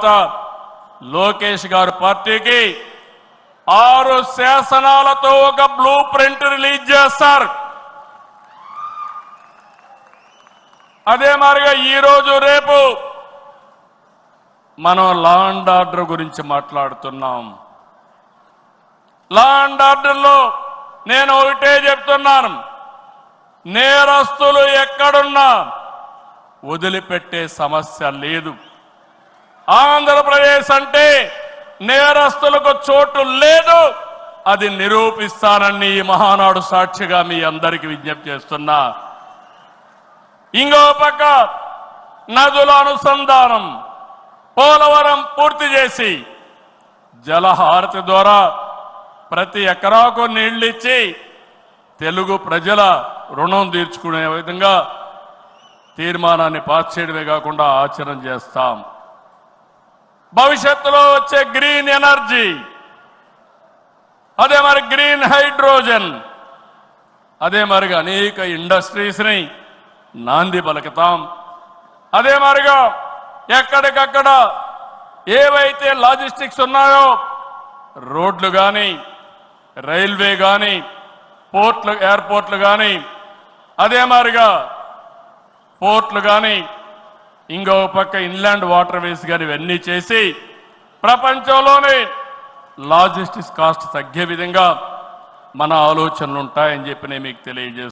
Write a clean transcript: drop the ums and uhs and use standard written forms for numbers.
తర్వాత లోకేష్ గారు పార్టీకి 6 శాసనాలతో ఒక బ్లూ ప్రింట్ రిలీజ్ చేస్తారు. అదే మాదిరిగా ఈరోజు రేపు మనం లా అండ్ ఆర్డర్ గురించి మాట్లాడుతున్నాం. లా అండ్ ఆర్డర్లో నేను ఒకటే చెప్తున్నాను, నేరస్తులు ఎక్కడున్నా వదిలిపెట్టే సమస్య లేదు. ఆంధ్రప్రదేశ్ అంటే నేరస్తులకు చోటు లేదు, అది నిరూపిస్తానని ఈ మహానాడు సాక్షిగా మీ అందరికీ విజ్ఞప్తి చేస్తున్నా. ఇంకో పక్క నదుల అనుసంధానం పోలవరం పూర్తి చేసి జలహారతి ద్వారా ప్రతి ఎకరాకు నీళ్లిచ్చి తెలుగు ప్రజల రుణం తీర్చుకునే విధంగా తీర్మానాన్ని పాస్ చేయడమే కాకుండా ఆచరణ చేస్తాం. భవిష్యత్తులో వచ్చే గ్రీన్ ఎనర్జీ, అదే మరి గ్రీన్ హైడ్రోజన్, అదే మరిగా అనేక ఇండస్ట్రీస్ని నాంది పలుకుతాం. అదే మరిగా ఎక్కడికక్కడ ఏవైతే లాజిస్టిక్స్ ఉన్నాయో రోడ్లు కానీ, రైల్వే కానీ, పోర్ట్లు, ఎయిర్పోర్ట్లు కానీ, అదే మాదిరిగా పోర్ట్లు కానీ, ఇంకో పక్క ఇన్లాండ్ వాటర్ వేస్ కానీ ఇవన్నీ చేసి ప్రపంచంలోనే లాజిస్టిక్స్ కాస్ట్ తగ్గే విధంగా మన ఆలోచనలు ఉంటాయని చెప్పి నేను మీకు తెలియజేస్తాను.